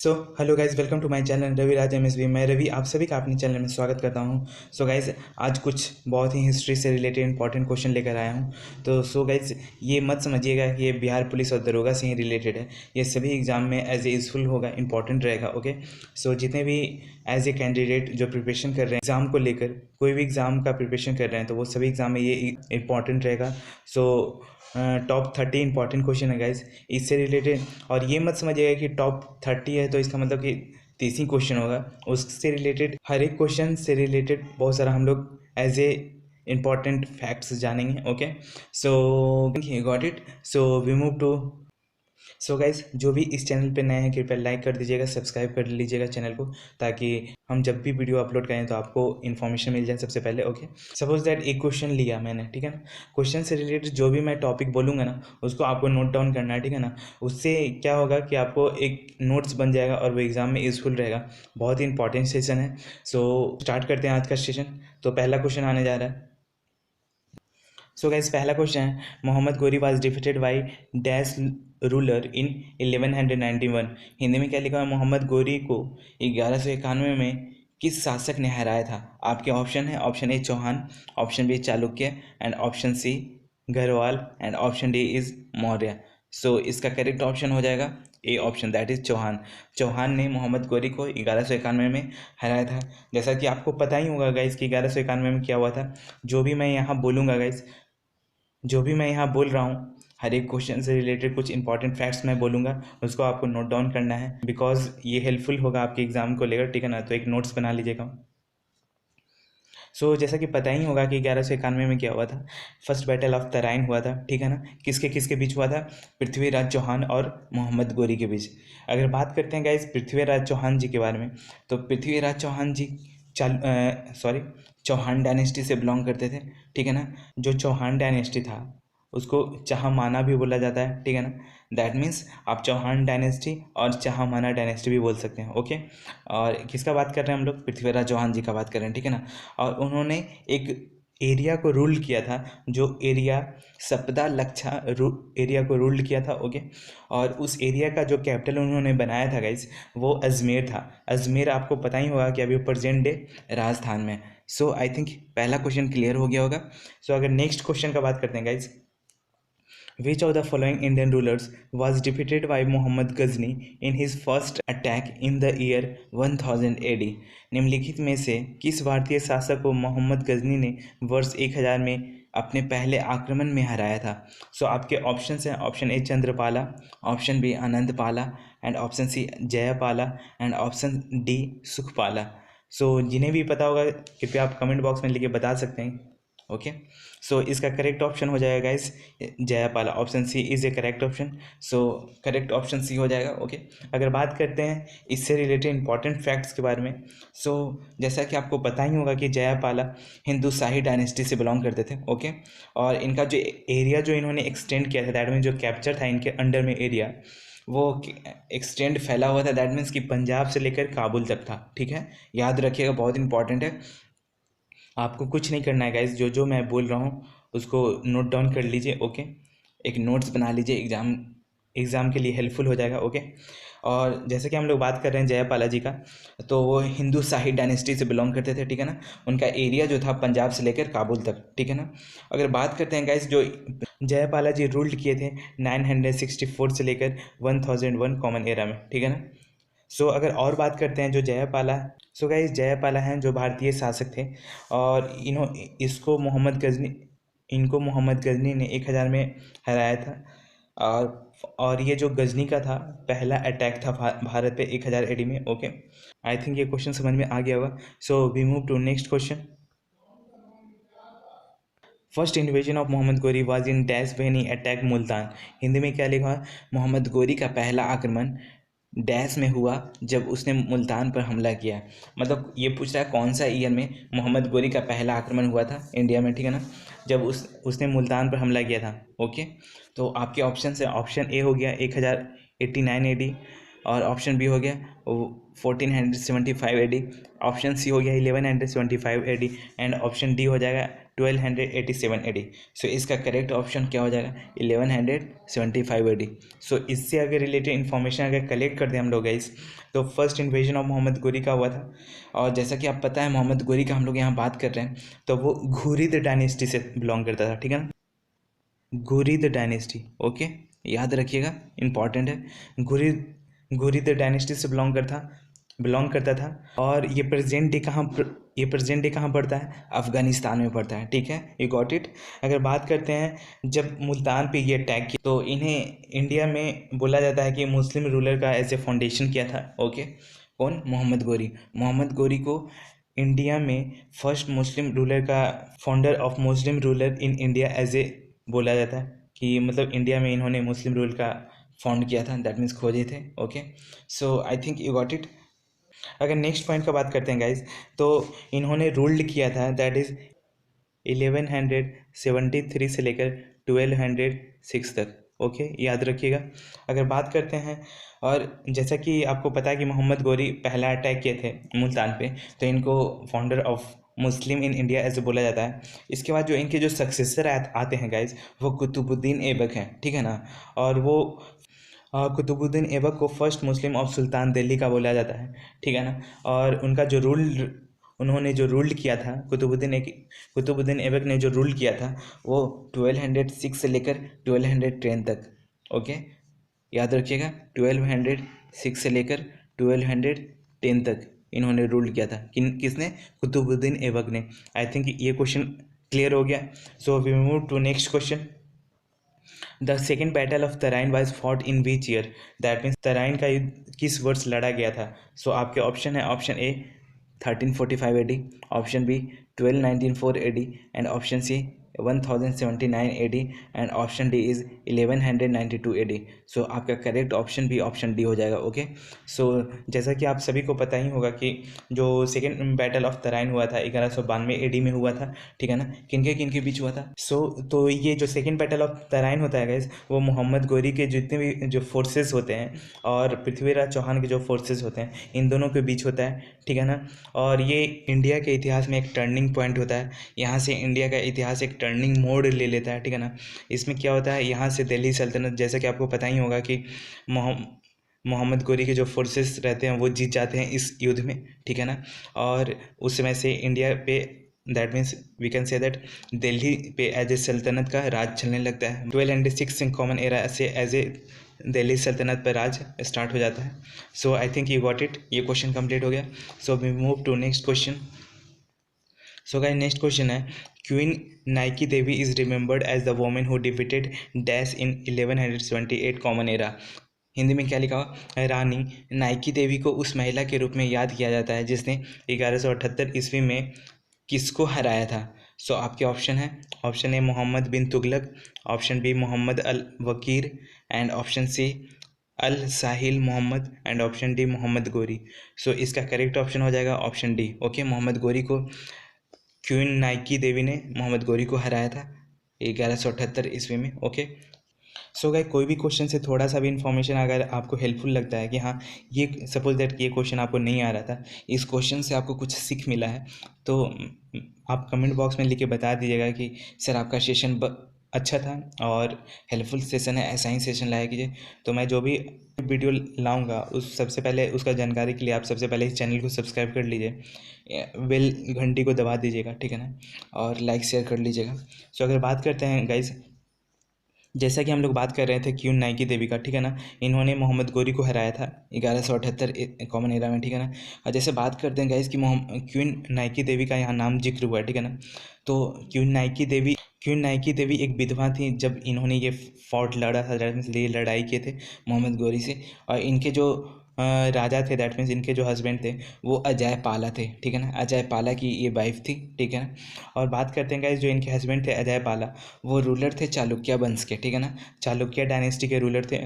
So hello guys, welcome to my channel Ravi Raj MSB। मैं रवि आप सभी का अपने चैनल में स्वागत करता हूं। सो गाइज, आज कुछ बहुत ही हिस्ट्री से रिलेटेड इंपॉर्टेंट क्वेश्चन लेकर आया हूं। तो सो गाइज, ये मत समझिएगा कि ये बिहार पुलिस और दरोगा से ही रिलेटेड है। ये सभी एग्जाम में एज ए यूजफुल होगा, इंपॉर्टेंट रहेगा। ओके, सो जितने भी एज ए कैंडिडेट जो प्रिपरेशन कर रहे हैं एग्ज़ाम को लेकर, कोई भी एग्ज़ाम का प्रिपरेशन कर रहे हैं तो वो सभी एग्ज़ाम में ये इंपॉर्टेंट रहेगा। सो टॉप 30 इंपॉर्टेंट क्वेश्चन है गाइज इससे रिलेटेड। और ये मत समझिएगा कि टॉप 30 है तो इसका मतलब कि 30 ही क्वेश्चन होगा। उससे रिलेटेड हर एक क्वेश्चन से रिलेटेड बहुत सारा हम लोग एज ए इंपॉर्टेंट फैक्ट्स जानेंगे। Okay, so got it. So we move to. So guys, जो भी इस चैनल पे नए हैं कृपया लाइक कर दीजिएगा, सब्सक्राइब कर लीजिएगा चैनल को, ताकि हम जब भी वीडियो अपलोड करें तो आपको इन्फॉर्मेशन मिल जाए सबसे पहले। ओके, सपोज दैट एक क्वेश्चन लिया मैंने, ठीक है ना। क्वेश्चन से रिलेटेड जो भी मैं टॉपिक बोलूँगा ना उसको आपको नोट डाउन करना है, ठीक है ना। उससे क्या होगा कि आपको एक नोट्स बन जाएगा और वो एग्ज़ाम में यूजफुल रहेगा। बहुत ही इंपॉर्टेंट सेशन है। सो स्टार्ट करते हैं आज का सेशन। तो पहला क्वेश्चन आने जा रहा है। सो गाइस, पहला क्वेश्चन है, Mohammad Ghori was defeated by dash ruler in 1191। Hindi में क्या लिखा है? मोहम्मद गोरी को 1191 में किस शासक ने हराया था? आपके ऑप्शन है, option A Chauhan, option B Chalukya, and option C Garhwal, and option D is Maurya. So इसका करेक्ट ऑप्शन हो जाएगा A option, that is Chauhan. Chauhan ने मोहम्मद गोरी को 1191 में हराया था। जैसा कि आपको पता ही होगा गाइस कि 1191 में क्या हुआ था। जो भी मैं यहाँ बोलूँगा गाइस, जो भी मैं यहाँ बोल रहा हूँ, हर एक क्वेश्चन से रिलेटेड कुछ इंपॉर्टेंट फैक्ट्स मैं बोलूँगा, उसको आपको नोट डाउन करना है, बिकॉज ये हेल्पफुल होगा आपके एग्जाम को लेकर, ठीक है ना। तो एक नोट्स बना लीजिएगा। सो जैसा कि पता ही होगा कि 1191 में क्या हुआ था। फर्स्ट बैटल ऑफ तराइन हुआ था, ठीक है ना। किसके किसके बीच हुआ था? पृथ्वीराज चौहान और मोहम्मद गोरी के बीच। अगर बात करते हैं गाइज पृथ्वीराज चौहान जी के बारे में, तो पृथ्वीराज चौहान जी चौहान डायनेस्टी से बिलोंग करते थे, ठीक है ना। जो चौहान डायनेस्टी था उसको चाहमाना भी बोला जाता है, ठीक है ना। दैट मीन्स आप चौहान डायनेस्टी और चाहमाना डायनेस्टी भी बोल सकते हैं। ओके, और किसका बात कर रहे हैं हम लोग? पृथ्वीराज चौहान जी का बात कर रहे हैं, ठीक है ना। और उन्होंने एक एरिया को रूल किया था, जो एरिया सपदा लक्षा एरिया को रूल किया था। ओके, और उस एरिया का जो कैपिटल उन्होंने बनाया था गाइज, वो अजमेर था। अजमेर आपको पता ही होगा कि अभी प्रेजेंट डे राजस्थान में। सो आई थिंक पहला क्वेश्चन क्लियर हो गया होगा। सो अगर नेक्स्ट क्वेश्चन का बात करते हैं guys, Which of the following Indian rulers was defeated by Muhammad Ghazni in his first attack in the year 1000 AD? निम्नलिखित में से किस भारतीय शासक को मोहम्मद गजनी ने वर्ष 1000 में अपने पहले आक्रमण में हराया था? सो आपके ऑप्शन हैं, option A Chandrapala, option B Anandapala, and option C Jayapala, and option D Sukhapala. So जिन्हें भी पता होगा कृपया आप कमेंट बॉक्स में लिख के बता सकते हैं। ओके, सो इसका करेक्ट ऑप्शन हो जाएगा guys Jayapala. Option C is a correct option. So correct option C हो जाएगा। ओके, अगर बात करते हैं इससे रिलेटेड इंपॉर्टेंट फैक्ट्स के बारे में, सो जैसा कि आपको पता ही होगा कि जयपाला हिंदू शाही डायनेस्टी से बिलोंग करते थे। ओके, और इनका जो एरिया जो इन्होंने एक्सटेंड किया था, दैट मीन जो कैप्चर था इनके अंडर में एरिया, वो एक्सटेंड फैला हुआ था। दैट मीन्स कि पंजाब से लेकर काबुल तक था, ठीक है। याद रखिएगा, बहुत इंपॉर्टेंट है। आपको कुछ नहीं करना है गाइज, जो जो मैं बोल रहा हूँ उसको नोट डाउन कर लीजिए। ओके, एक नोट्स बना लीजिए, एग्ज़ाम के लिए हेल्पफुल हो जाएगा। ओके, और जैसे कि हम लोग बात कर रहे हैं जयपाला जी का, तो वो हिंदू शाही डायनेस्टी से बिलोंग करते थे, ठीक है ना। उनका एरिया जो था पंजाब से लेकर काबुल तक, ठीक है ना। अगर बात करते हैं गाइज, जो जयपाला जी रूल्ड किए थे 964 से लेकर 1001 कॉमन एरा में, ठीक है ना। सो अगर और बात करते हैं जो जयपाला, सो गाइस जयपाला हैं जो भारतीय शासक थे, और इनको मोहम्मद गजनी ने 1000 में हराया था। और ये जो गजनी का था पहला अटैक था भारत पे 1000 एडी में। ओके, आई थिंक ये क्वेश्चन समझ में आ गया होगा। So we move to next question. First invasion of Mohammad Ghori was in dash when he attack Multan. Hindi में क्या लिखा है? मोहम्मद गोरी का पहला आक्रमण डैश में हुआ जब उसने मुल्तान पर हमला किया। मतलब ये पूछ रहा है कौन सा ईयर में मोहम्मद गोरी का पहला आक्रमण हुआ था इंडिया में, ठीक है ना, जब उसने मुल्तान पर हमला किया था। ओके, तो आपके ऑप्शन है, ऑप्शन ए हो गया 1089 AD, और ऑप्शन बी हो गया 1475 AD, ऑप्शन सी हो गया 1175 AD, एंड ऑप्शन डी हो जाएगा 1287 AD। सो इसका करेक्ट ऑप्शन क्या हो जाएगा? 1175 AD। सो इससे अगर रिलेटेड इन्फॉर्मेशन अगर कलेक्ट करते हैं हम लोग गाइस, तो फर्स्ट इन्वेजन ऑफ मोहम्मद गोरी का हुआ था। और जैसा कि आप पता है मोहम्मद गोरी का हम लोग यहाँ बात कर रहे हैं, तो वो घुरिद डायनेस्टी से बिलोंग करता था, ठीक है ना, घुरिद डायनेस्टी। ओके, याद रखिएगा, इंपॉर्टेंट है। घुरिद डायनेस्टी से बिलोंग करता था। और ये प्रेजेंट डे कहाँ पड़ता है? अफगानिस्तान में पड़ता है, ठीक है, यू गॉट इट। अगर बात करते हैं जब मुल्तान पे ये अटैक किया, तो इन्हें इंडिया में बोला जाता है कि मुस्लिम रूलर का ऐसे फाउंडेशन किया था। ओके, कौन? मोहम्मद गोरी को इंडिया में फर्स्ट मुस्लिम रूलर का, founder of Muslim ruler in India as a बोला जाता है कि मतलब इंडिया में इन्होंने मुस्लिम रूल का फाउंड किया था, दैट मीन्स खोजे थे। Okay, so I think you got it. अगर नेक्स्ट पॉइंट का बात करते हैं गाइज, तो इन्होंने रूल्ड किया था, दैट इज 1173 से लेकर 1206 तक। ओके, याद रखिएगा। अगर बात करते हैं, और जैसा कि आपको पता है कि मोहम्मद गोरी पहला अटैक किए थे मुल्तान पे, तो इनको founder of Muslim in India ऐसे बोला जाता है। इसके बाद जो इनके जो सक्सेसर आते हैं गाइज, वो कुतुबुद्दीन ऐबक हैं, ठीक है ना। और वो कुतुबुद्दीन ऐबक को first Muslim of sultan Delhi का बोला जाता है, ठीक है ना। और उनका जो उन्होंने जो रूल किया था, कुतुबुद्दीन ऐबक ने जो रूल किया था, वो 1206 से लेकर 1210 तक। ओके, याद रखिएगा, 1206 से लेकर 1210 तक इन्होंने रूल किया था। किसने? कुतुबुद्दीन ऐबक ने। आई थिंक ये क्वेश्चन क्लियर हो गया। So we move to next question. The second battle of Tarain was fought in which year? That means Tarain का युद्ध किस वर्ष लड़ा गया था? सो आपके ऑप्शन है, option A 1345 AD, option B 1294 AD, and option C 1079 AD, and option D is 1192 AD। So आपका करेक्ट ऑप्शन भी ऑप्शन डी हो जाएगा। ओके, सो जैसा कि आप सभी को पता ही होगा कि जो सेकेंड बैटल ऑफ तराइन हुआ था 1192 AD में हुआ था, ठीक है ना। किनके बीच हुआ था? तो ये जो सेकेंड बैटल ऑफ तराइन होता है गाइस, वो मोहम्मद गोरी के जितने भी जो फोर्सेस होते हैं और पृथ्वीराज चौहान के जो फोर्सेस होते हैं, इन दोनों के बीच होता है, ठीक है ना। और ये इंडिया के इतिहास में एक टर्निंग पॉइंट होता है। यहाँ से इंडिया का इतिहास एक टर्निंग मोड़ ले लेता है, ठीक है ना। इसमें क्या होता है, यहाँ से दिल्ली सल्तनत, जैसा कि आपको पता ही होगा कि मोहम्मद गोरी के जो फोर्सेस रहते हैं वो जीत जाते हैं इस युद्ध में, ठीक है ना। और उस समय से इंडिया पे, that means we can say that Delhi पे एज ए सल्तनत का राज चलने लगता है। 1206 कॉमन एरा से एज ए दिल्ली सल्तनत पर राज स्टार्ट हो जाता है। So I think you got it, ये क्वेश्चन कंप्लीट हो गया। So we move to next question. So guys, next question है, queen Naiki Devi is remembered as the women who defeated dash in 1178 common era. Hindi में क्या लिखा हुआ? रानी नाइकी देवी को उस महिला के रूप में याद किया जाता है जिसने 1178 ईस्वी में किसको हराया था? सो आपके ऑप्शन है, option A Mohammad bin Tughlaq, option B Mohammad Al Wakir, and option C Al Sahil Mohammad, and option D Mohammad Ghori. So इसका करेक्ट ऑप्शन हो जाएगा option D. Okay, Mohammad Ghori को, क्वीन नाइकी देवी ने मोहम्मद गोरी को हराया था 1178 ईस्वी में। ओके, सो गाइस, कोई भी क्वेश्चन से थोड़ा सा भी इन्फॉर्मेशन अगर आपको हेल्पफुल लगता है कि हाँ, ये सपोज दैट ये क्वेश्चन आपको नहीं आ रहा था, इस क्वेश्चन से आपको कुछ सीख मिला है, तो आप कमेंट बॉक्स में लिख के बता दीजिएगा कि सर आपका सेशन अच्छा था और हेल्पफुल सेशन है, ऐसा ही सेशन लाया कीजिए। तो मैं जो भी वीडियो लाऊंगा उस सबसे पहले उसका जानकारी के लिए आप सबसे पहले इस चैनल को सब्सक्राइब कर लीजिए, बेल घंटी को दबा दीजिएगा, ठीक है ना, और लाइक शेयर कर लीजिएगा। सो अगर बात करते हैं गाइस, जैसा कि हम लोग बात कर रहे थे क्वीन नाइकी देवी का, ठीक है ना, इन्होंने मोहम्मद गोरी को हराया था 1178 कॉमन एरा में, ठीक है ना। और जैसे बात करते हैं गाइस कि क्वीन नाइकी देवी का यहाँ नाम जिक्र हुआ है, ठीक है ना। तो क्वीन नाइकी देवी एक विधवा थी जब इन्होंने ये फॉर्ट लड़ा था, ये लड़ाई किए थे मोहम्मद गोरी से। और इनके जो राजा थे, दैट मीन्स इनके जो हस्बैंड थे, वो अजय पाला थे, ठीक है ना। अजय पाला की ये वाइफ थी, ठीक है ना। और बात करते हैं गाइस, जो इनके हस्बैंड थे अजय पाला, वो रूलर थे चालुक्य वंश के, ठीक है ना, चालुक्य डायनेस्टी के रूलर थे।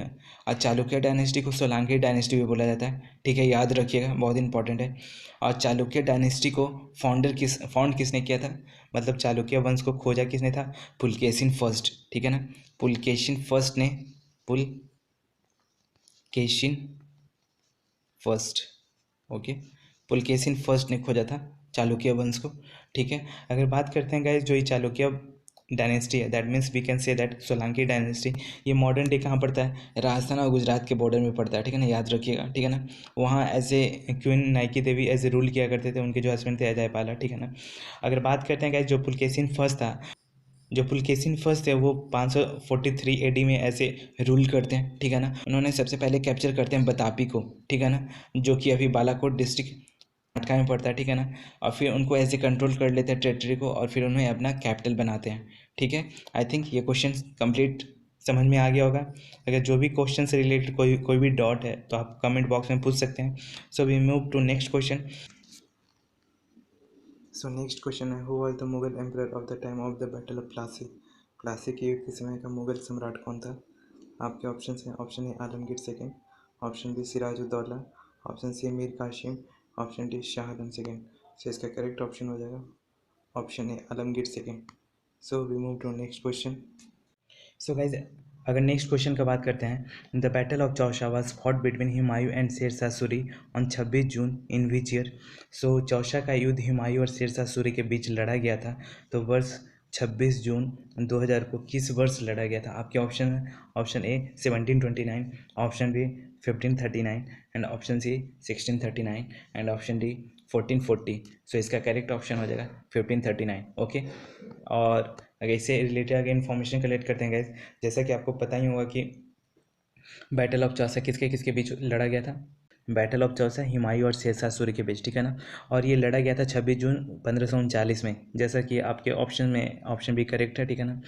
और चालुक्य डायनेस्टी को सोलंकी डायनेस्टी भी बोला जाता है, ठीक है, याद रखिएगा, बहुत इंपॉर्टेंट है। और चालुक्य डायनेस्टी को फाउंड किसने किया था, मतलब चालुक्य वंश को खोजा किसने था? पुलकेशिन फर्स्ट, ठीक है ना। Pulakeshin first, okay, Pulakeshin first ने खोजा था चालुक्य वंश को, ठीक है। अगर बात करते हैं गाइस जो ये चालुक्य डायनेस्टी है, that means we can say that Solanki dynasty, ये मॉडर्न डे कहाँ पड़ता है, राजस्थान और गुजरात के बॉर्डर में पड़ता है, ठीक है ना, याद रखिएगा, ठीक है ना। वहाँ ऐसे क्वीन नाइकी देवी ऐसे रूल किया करते थे, उनके जो हस्बैंड थे अजयपाला, ठीक है ना। अगर बात करते हैं गाइस जो पुलकेशिन फर्स्ट था, जो पुलकेशिन फर्स्ट है वो 543 एडी में ऐसे रूल करते हैं, ठीक है ना। उन्होंने सबसे पहले कैप्चर करते हैं बतापी को, ठीक है ना, जो कि अभी बालाकोट डिस्ट्रिक्ट कर्नाटका में पड़ता है, ठीक है ना। और फिर उनको ऐसे कंट्रोल कर लेते हैं टेरिटरी को, और फिर उन्हें अपना कैपिटल बनाते हैं, ठीक है। आई थिंक ये क्वेश्चन कंप्लीट समझ में आ गया होगा। अगर जो भी क्वेश्चन से रिलेटेड कोई भी डाउट है तो आप कमेंट बॉक्स में पूछ सकते हैं। So we move to next question. So next question है, who was the Mughal emperor of the time of the battle of Plassey. Plassey के युद्ध के समय का मुगल सम्राट कौन था। आपके ऑप्शन हैं, option A Alamgir second, option B Sirajuddaula, option C Mir Qasim, option D Shah Alam second. So इसका करेक्ट ऑप्शन हो जाएगा option A Alamgir second. So we move to next question. So guys अगर नेक्स्ट क्वेश्चन का बात करते हैं, the battle of Chausa was fought between Humayun and Sher Shah Suri on 26 June in which year. So Chausa का युद्ध हुमायूं और शेरशाह सूरी के बीच लड़ा गया था, तो वर्ष 26 जून 2000 को किस वर्ष लड़ा गया था। आपके ऑप्शन है, option A 1729, option B 1539 and option C 1639 and option D 1440। So इसका करेक्ट ऑप्शन हो जाएगा 1539, ओके। और अगर इससे रिलेटेड अगर इन्फॉर्मेशन कलेक्ट करते हैं गाइस, जैसा कि आपको पता ही होगा कि बैटल ऑफ चौसा किसके किसके बीच लड़ा गया था। बैटल ऑफ चौसा हुमायूं और शेरशाह सूरी के बीच, ठीक है ना। और ये लड़ा गया था 26 जून 1539 में, जैसा कि आपके ऑप्शन में ऑप्शन भी करेक्ट है, ठीक है ना।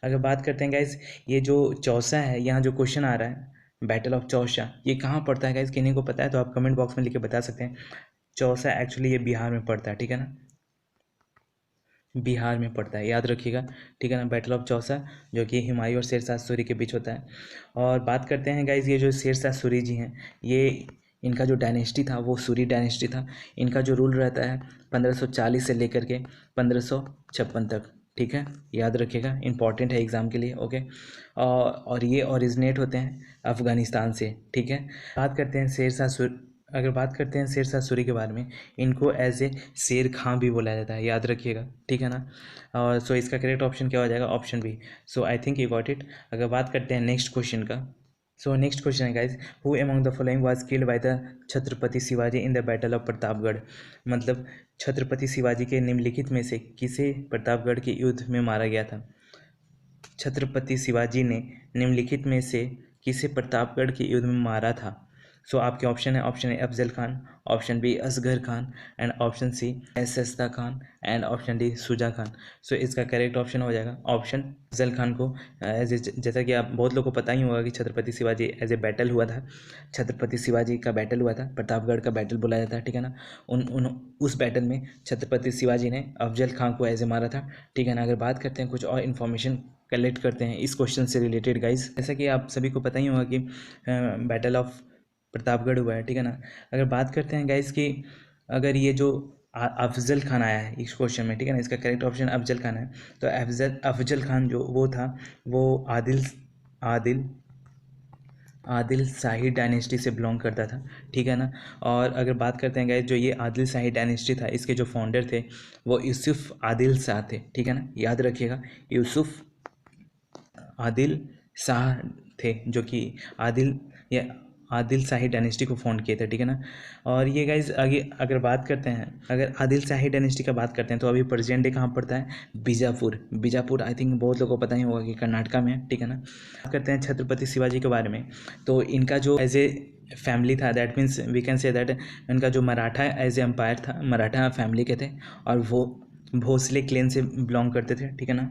अगर बात करते हैं गाइस, ये जो चौसा है, यहाँ जो क्वेश्चन आ रहा है बैटल ऑफ चौसा, ये कहाँ पड़ता है गाइस, किन्हीं को पता है तो आप कमेंट बॉक्स में लिख के बता सकते हैं। चौसा एक्चुअली ये बिहार में पड़ता है, ठीक है ना, बिहार में पड़ता है, याद रखिएगा, ठीक है ना। बैटल ऑफ चौसा जो कि हुमायूं और शेरशाह सूरी के बीच होता है। और बात करते हैं गाइज, ये जो शेरशाह सूरी जी हैं, ये इनका जो डायनेस्टी था वो सूरी डायनेस्टी था। इनका जो रूल रहता है 1540 से लेकर के 1556 तक, ठीक है, याद रखिएगा, इंपॉर्टेंट है एग्ज़ाम के लिए, ओके। और ये ओरिजिनेट होते हैं अफ़गानिस्तान से, ठीक है। बात करते हैं अगर बात करते हैं शेरशाह सूरी के बारे में, इनको एज ए शेर खां भी बोला जाता है, याद रखिएगा, ठीक है ना। और सो इसका करेक्ट ऑप्शन क्या हो जाएगा, option B. So I think you got it. अगर बात करते हैं नेक्स्ट क्वेश्चन का, सो नेक्स्ट क्वेश्चन है guys, who among the following was killed by the Chhatrapati Shivaji in the battle of Pratapgarh. मतलब छत्रपति शिवाजी के निम्नलिखित में से किसे प्रतापगढ़ के युद्ध में मारा गया था। छत्रपति शिवाजी ने निम्नलिखित में से किसे प्रतापगढ़ के युद्ध में मारा था। सो आपके ऑप्शन है, option A Afzal Khan, option B Asgar Khan and option C Shaista Khan and option D Shuja Khan. So इसका करेक्ट ऑप्शन हो जाएगा ऑप्शन अफजल खान को। जैसा कि आप बहुत लोगों को पता ही होगा कि Chhatrapati Shivaji as a battle हुआ था, छत्रपति शिवाजी का बैटल हुआ था, प्रतापगढ़ का बैटल बोला जाता है, ठीक है ना। उस बैटल में छत्रपति शिवाजी ने अफजल खान को ऐसे मारा था, ठीक है ना। अगर बात करते हैं कुछ और इन्फॉर्मेशन कलेक्ट करते हैं इस क्वेश्चन से रिलेटेड गाइस, जैसा कि आप सभी को पता ही होगा कि बैटल ऑफ प्रतापगढ़ हुआ है, ठीक है ना। अगर बात करते हैं गाइस कि अगर ये जो अफजल खान आया है इस क्वेश्चन में, ठीक है ना, इसका करेक्ट ऑप्शन अफजल खान है। तो अफजल खान जो वो था, वो आदिल आदिल आदिल शाही डायनेस्टी से बिलोंग करता था, ठीक है ना। और अगर बात करते हैं गाइस, जो ये आदिल शाही डायनेस्टी था, इसके जो फाउंडर थे वो यूसुफ आदिल शाह थे, ठीक है ना, याद रखिएगा, यूसुफ आदिल शाह थे, जो कि आदिल शाही डायनेस्टी को फाउंड किए थे, ठीक है ना। और ये गाइज आगे अगर बात करते हैं, अगर आदिल शाही डायनेस्टी का बात करते हैं तो अभी प्रेजेंट डे कहाँ पड़ता है, बीजापुर आई थिंक बहुत लोगों को पता ही होगा कि कर्नाटका में है, ठीक है ना। बात करते हैं छत्रपति शिवाजी के बारे में, तो इनका जो एज ए फैमिली था, that means we can say that इनका जो मराठा एज ए एम्पायर था, मराठा फैमिली के थे, और वो भोसले क्लेन से बिलोंग करते थे, ठीक है ना।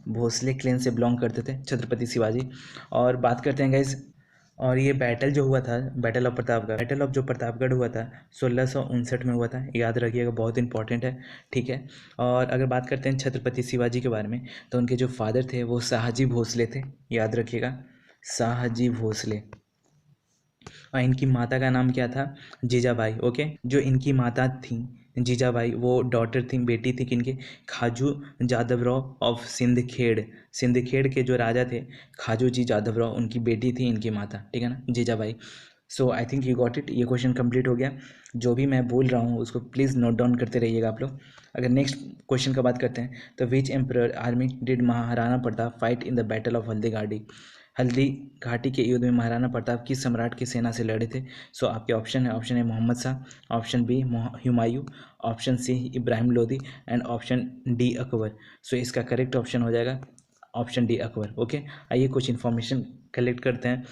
भोसले क्लेन से बिलोंग करते थे छत्रपति शिवाजी। और बात करते हैं गाइज, और ये बैटल जो हुआ था, बैटल ऑफ प्रतापगढ़ हुआ था 1659 में हुआ था, याद रखिएगा, बहुत इंपॉर्टेंट है, ठीक है। और अगर बात करते हैं छत्रपति शिवाजी के बारे में, तो उनके जो फादर थे वो शाहजी भोसले थे, याद रखिएगा, शाहजी भोसले। और इनकी माता का नाम क्या था, जीजाबाई, ओके। जो इनकी माता थी जीजाबाई, वो डॉटर थी, बेटी थी किनके, खाजू जादवराव ऑफ सिंदखेड़ के जो राजा थे खाजू जी जादवराव, उनकी बेटी थी इनकी माता, ठीक है ना, Jijabai. So I think you got it, ये क्वेश्चन कंप्लीट हो गया। जो भी मैं बोल रहा हूँ उसको प्लीज़ नोट डाउन करते रहिएगा आप लोग। अगर नेक्स्ट क्वेश्चन का बात करते हैं तो which emperor army did Maharana Pratap fight in the battle of Haldi Ghati. Haldi Ghati के युद्ध में महाराणा प्रताप किस सम्राट की सेना से लड़े थे। सो आपके ऑप्शन है, option A Mohammad Shah, option B Humayun, option C Ibrahim Lodi and option D Akbar. So इसका करेक्ट ऑप्शन हो जाएगा ऑप्शन डी अकबर। ओके, आइए कुछ इन्फॉर्मेशन कलेक्ट करते हैं।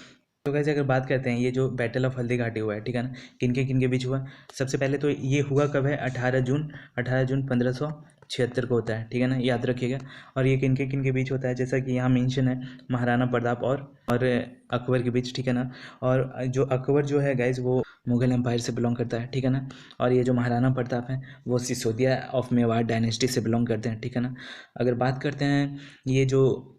तो कैसे अगर बात करते हैं ये जो बैटल ऑफ हल्दी घाटी हुआ है, ठीक है ना, किन के बीच हुआ। सबसे पहले तो ये हुआ कब है, 18 जून 1576 को होता है, ठीक है ना, याद रखिएगा। और ये किन के बीच होता है, जैसा कि यहाँ मेंशन है महाराणा प्रताप और अकबर के बीच, ठीक है ना। और जो अकबर जो है गाइज वो मुगल एम्पायर से बिलोंग करता है, ठीक है ना। और ये जो महाराणा प्रताप है वो सिसोदिया ऑफ मेवाड़ डायनेस्टी से बिलोंग करते हैं, ठीक है ना। अगर बात करते हैं ये जो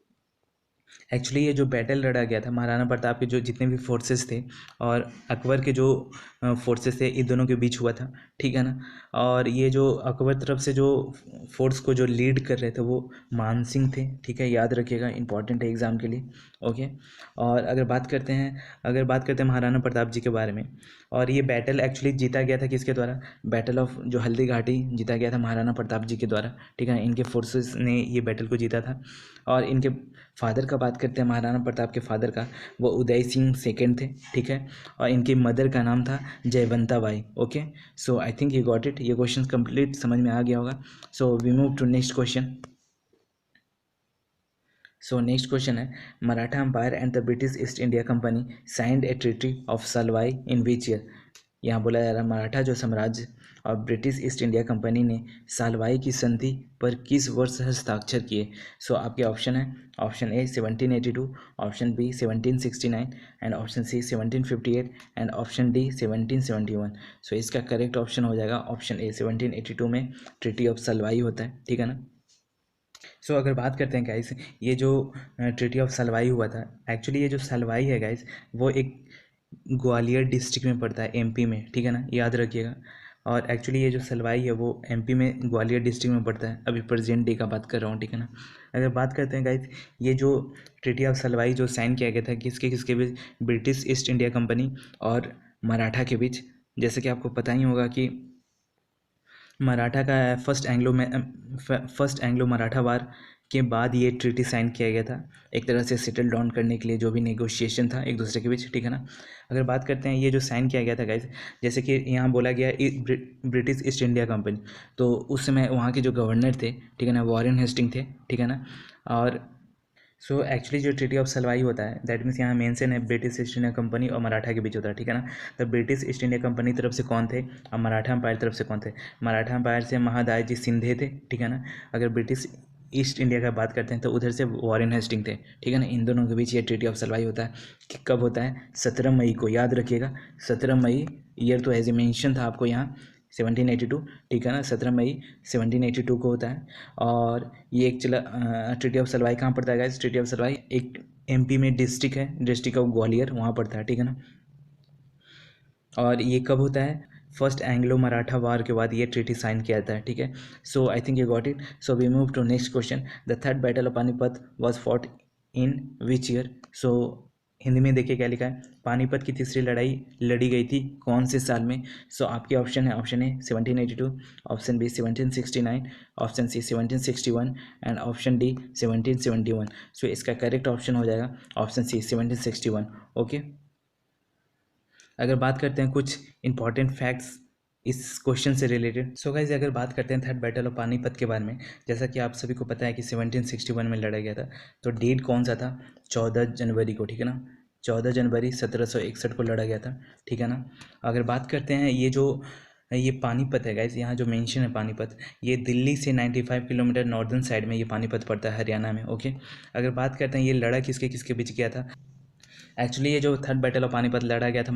एक्चुअली ये जो बैटल लड़ा गया था, महाराणा प्रताप के जो जितने भी फोर्सेस थे और अकबर के जो फोर्सेस थे, इन दोनों के बीच हुआ था, ठीक है ना। और ये जो अकबर तरफ से जो फोर्स को जो लीड कर रहे थे वो मान सिंह थे, ठीक है, याद रखिएगा, इंपॉर्टेंट है एग्ज़ाम के लिए। ओके, और अगर बात करते हैं महाराणा प्रताप जी के बारे में, और ये बैटल एक्चुअली जीता गया था किसके द्वारा, बैटल ऑफ जो हल्दी घाटी जीता गया था महाराणा प्रताप जी के द्वारा, ठीक है। इनके फोर्सेस ने ये बैटल को जीता था। और इनके फादर का बात करते हैं, महाराणा प्रताप के फादर का, वो उदय सिंह सेकेंड थे, ठीक है। और इनकी मदर का नाम था Jaywanta Bai. Okay, so I think you got it, ये क्वेश्चन कंप्लीट समझ में आ गया होगा। So we move to next question. So next question है, Maratha empire and the British East India Company signed a treaty of Salbai in which year. यहाँ बोला जा रहा है मराठा जो साम्राज्य और ब्रिटिश ईस्ट इंडिया कंपनी ने सालवाई की संधि पर किस वर्ष हस्ताक्षर किए। सो आपके ऑप्शन है, option A 1782, option B 1769 and option C 1758 and option D 1771। So इसका करेक्ट ऑप्शन हो जाएगा ऑप्शन ए 1782 में ट्रीटी ऑफ सलवाई होता है, ठीक है ना। सो अगर बात करते हैं गाइस, ये जो ट्रीटी ऑफ सलवाई हुआ था, एक्चुअली ये जो सलवाई है गाइस वो एक ग्वालियर डिस्ट्रिक्ट में पड़ता है, एमपी में, ठीक है ना, याद रखिएगा। और एक्चुअली ये जो सलवाई है वो एमपी में ग्वालियर डिस्ट्रिक्ट में पड़ता है, अभी प्रेजेंट डे का बात कर रहा हूँ, ठीक है ना। अगर बात करते हैं गाइस, ये जो ट्रीटी ऑफ सलवाई जो साइन किया गया था किसके बीच, ब्रिटिश ईस्ट इंडिया कंपनी और मराठा के बीच। जैसे कि आपको पता ही होगा कि मराठा का फर्स्ट एंग्लो मराठा वार के बाद ये ट्रीटी साइन किया गया था, एक तरह से सेटल डाउन करने के लिए जो भी नेगोशिएशन था एक दूसरे के बीच, ठीक है ना। अगर बात करते हैं ये जो साइन किया गया था गाइस, जैसे कि यहाँ बोला गया ब्रिटिश ईस्ट इंडिया कंपनी, तो उस समय वहाँ के जो गवर्नर थे, ठीक है ना, वॉरेन हेस्टिंग थे, ठीक है ना। और सो एक्चुअली जो ट्रीटी ऑफ सलवाई होता है दैट मीन्स यहाँ मेंशन है ब्रिटिश ईस्ट इंडिया कंपनी और मराठा के बीच होता है, ठीक है ना। तो ब्रिटिश ईस्ट इंडिया कंपनी तरफ से कौन थे और मराठा एम्पायर तरफ से कौन थे। मराठा एम्पायर से महादाजी जी सिंधे थे, ठीक है ना। अगर ब्रिटिश ईस्ट इंडिया का बात करते हैं तो उधर से वॉरेन हेस्टिंग थे, ठीक है ना। इन दोनों के बीच ये ट्रीटी ऑफ सलवाई होता है कि कब होता है, 17 मई को, याद रखिएगा 17 मई। ईयर तो एज ए मेंशन था आपको यहाँ 1782, ठीक है ना, 17 मई 1782 को होता है। और ये एक ट्रीटी ऑफ सलवाई कहाँ पड़ता है गाइस, ट्रीटी ऑफ सलवाई एक एमपी में डिस्ट्रिक्ट है, डिस्ट्रिक्ट ऑफ ग्वालियर, वहाँ पड़ता है, ठीक है ना। और ये कब होता है, फर्स्ट एंग्लो मराठा वार के बाद ये ट्रीटी साइन किया जाता है, ठीक है। So I think you got it. So we move to next question, the third battle of Panipat was fought in which year. So Hindi में देखिए क्या लिखा है, पानीपत की तीसरी लड़ाई लड़ी गई थी कौन से साल में। सो आपके ऑप्शन है, option A 1782, option B 1769, option C 1761 and option D 1771। So इसका करेक्ट ऑप्शन हो जाएगा ऑप्शन सी 1761। ओके, अगर बात करते हैं कुछ इंपॉर्टेंट फैक्ट्स इस क्वेश्चन से रिलेटेड। सो गाइस अगर बात करते हैं थर्ड बैटल ऑफ पानीपत के बारे में, जैसा कि आप सभी को पता है कि 1761 में लड़ा गया था, तो डेट कौन सा था, 14 जनवरी को, ठीक है ना, 14 जनवरी 1761 को लड़ा गया था, ठीक है ना। अगर बात करते हैं ये पानीपत है गाइस, यहाँ जो मेंशन है पानीपत, ये दिल्ली से 95 किलोमीटर नॉर्दर्न साइड में ये पानीपत पड़ता है, हरियाणा में। ओके, अगर बात करते हैं ये लड़ा किसके किसके बीच किया था, एक्चुअली ये जो थर्ड बैटल ऑफ पानीपत लड़ा गया था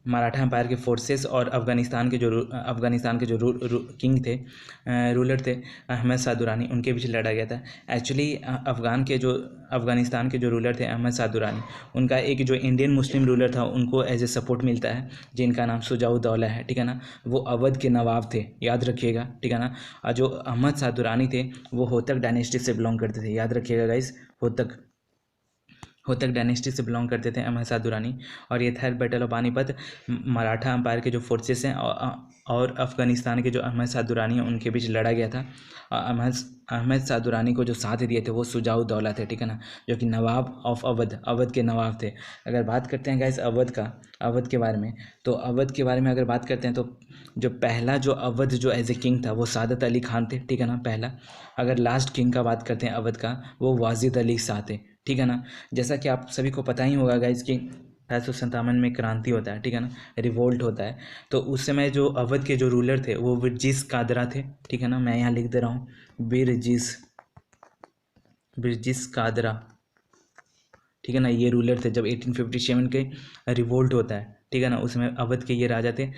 मराठा एम्पायर के फोर्सेस और अफ़गानिस्तान के जो किंग थे, रूलर थे, अहमद शाह दुरानी, उनके बीच लड़ा गया था। एक्चुअली अफ़गानिस्तान के जो रूलर थे अहमद शाह दुरानी, उनका एक जो इंडियन मुस्लिम रूलर था उनको एज ए सपोर्ट मिलता है जिनका नाम सुजाउद्दौला है, ठीक है ना। वो अवध के नवाब थे, याद रखिएगा, ठीक है ना। और जो अहमद शाह दुरानी थे वो होतक डायनेस्टी से बिलोंग करते थे, याद रखिएगा गाइस, होतक डायनेस्टी से बिलोंग करते थे अहमद शाह दुरानी। और ये third battle of Panipat Maratha empire के जो फोर्सेस हैं और अफगानिस्तान के जो अहमद शाह दुरानी हैं उनके बीच लड़ा गया था। अहमद शाह दुरानी को जो साथ दिए थे वो शुजाउद्दौला थे, ठीक है ना, जो कि नवाब ऑफ अवध के नवाब थे। अगर बात करते हैं गाइस अवध के बारे में, तो अवध के बारे में अगर बात करते हैं तो जो पहला जो अवध जो एज ए किंग था वो सादत अली खान थे, ठीक है ना, पहला। अगर लास्ट किंग का बात करते हैं अवध का, वो वाजिद अली शाह थे, ठीक है ना। जैसा कि आप सभी को पता ही होगा गाइस कि 1857 में क्रांति होता है, ठीक है ना, रिवोल्ट होता है। तो उस समय जो अवध के जो रूलर थे वो बिरजिस कादरा थे, ठीक है ना, मैं यहाँ लिख दे रहा हूँ बिरजिस कादरा, ठीक है ना, ये रूलर थे जब 1857 के रिवोल्ट होता है, ठीक है ना, उसमें अवध के ये राजा थे।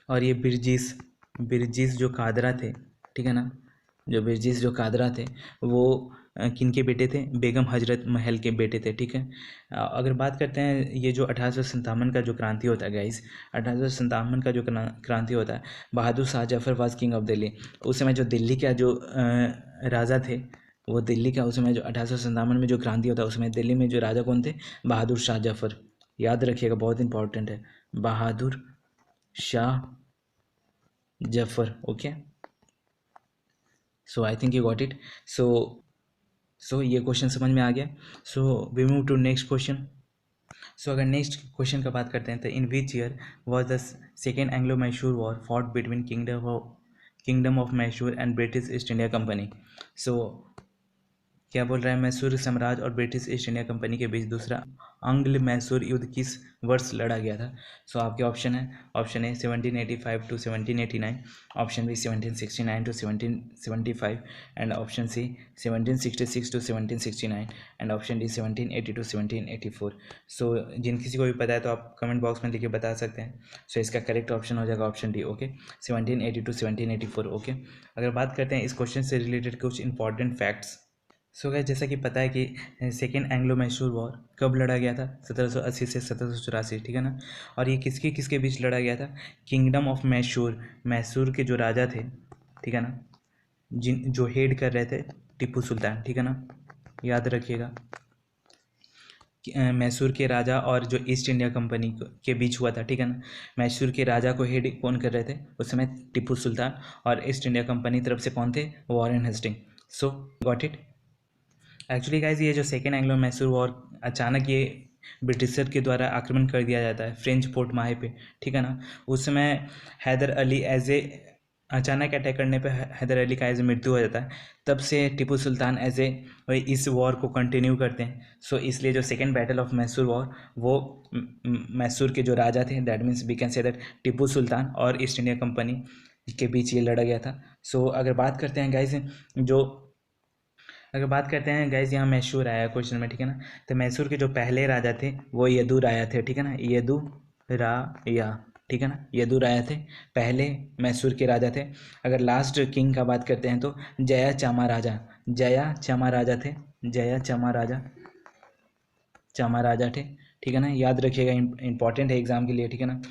और ये बिरजिस जो कादरा थे, ठीक है ना, जो बिरजिस जो कादरा थे वो किनके बेटे थे, बेगम हजरत महल के बेटे थे, ठीक है। अगर बात करते हैं ये जो 1857 का जो क्रांति होता है गाइस, 1857 का जो क्रांति होता है, Bahadur Shah Zafar was king of Delhi. उस समय जो दिल्ली का जो राजा थे वो दिल्ली का, उस समय जो 1857 में जो क्रांति होता है उसमें दिल्ली में जो राजा कौन थे, बहादुर शाह जफर, याद रखिएगा बहुत इंपॉर्टेंट है, Bahadur Shah Zafar, okay. So I think you got it. So ये क्वेश्चन समझ में आ गया। So we move to next question. So अगर नेक्स्ट क्वेश्चन का बात करते हैं तो in which year was the second Anglo Mysore war fought between kingdom of Mysore and British East India Company. So क्या बोल रहा है, मैसूर साम्राज्य और ब्रिटिश ईस्ट इंडिया कंपनी के बीच दूसरा आंग्ल मैसूर युद्ध किस वर्ष लड़ा गया था। सो आपके ऑप्शन है, option A 1785 to 1789, option B 1769 to 1775 and option C 1766 to 1769 and option D 1780 to 1784। So जिन किसी को भी पता है तो आप कमेंट बॉक्स में लिख के बता सकते हैं। सो इसका करेक्ट ऑप्शन हो जाएगा option D, okay, 1780 to 1784, okay. अगर बात करते हैं इस क्वेश्चन से रिलेटेड कुछ इंपॉर्टेंट फैक्ट्स। सो गाइस जैसा कि पता है कि सेकेंड एंग्लो मैसूर वॉर कब लड़ा गया था, 1780 से 1784, ठीक है ना। और ये किसके बीच लड़ा गया था, किंगडम ऑफ मैसूर के जो राजा थे, ठीक है ना, जो हेड कर रहे थे टीपू सुल्तान, ठीक है ना, याद रखिएगा। मैसूर के राजा और जो ईस्ट इंडिया कंपनी के बीच हुआ था, ठीक है ना। मैसूर के राजा को हेड कौन कर रहे थे उस समय, टीपू सुल्तान, और ईस्ट इंडिया कंपनी तरफ से कौन थे, Warren Hasting. So got it. Actually guys ये जो सेकेंड एंग्लो मैसूर वॉर अचानक ये ब्रिटिशर के द्वारा आक्रमण कर दिया जाता है फ्रेंच पोर्ट माहे पे, ठीक है ना। उस समय हैदर अली एज ए अचानक अटैक करने पे हैदर अली का एज ए मृत्यु हो जाता है। तब से टीपू सुल्तान एज ए इस वॉर को कंटिन्यू करते हैं। सो इसलिए जो second battle of Mysore war वो मैसूर के जो राजा थे, that means we can say that Tipu Sultan और ईस्ट इंडिया कंपनी के बीच ये लड़ा गया था। सो अगर बात करते हैं गाइज अगर बात करते हैं गैस यहाँ मैसूर आया क्वेश्चन में, ठीक है ना, तो मैसूर के जो पहले राजा थे वो यदुराया थे, ठीक है ना, यदुराया, ठीक है ना, यदुराया थे, पहले मैसूर के राजा थे। अगर लास्ट किंग का बात करते हैं तो जया चामा राजा थे, ठीक है ना, याद रखिएगा, इंपॉर्टेंट है एग्जाम के लिए, ठीक है ना।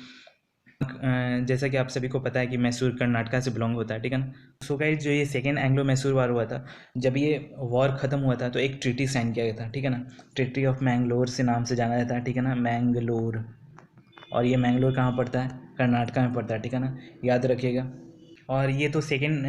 जैसा कि आप सभी को पता है कि मैसूर कर्नाटका से बिलोंग होता है, ठीक है ना। सो गाइस जो ये सेकेंड एंग्लो मैसूर वॉर हुआ था, जब ये वॉर ख़त्म हुआ था तो एक ट्रीटी साइन किया गया था, ठीक है ना, ट्रीटी ऑफ मैंगलोर से नाम से जाना जाता है, ठीक है ना, मैंगलोर। और ये मैंगलोर कहाँ पड़ता है, कर्नाटका में पड़ता है, ठीक है ना, याद रखिएगा। और ये तो सेकेंड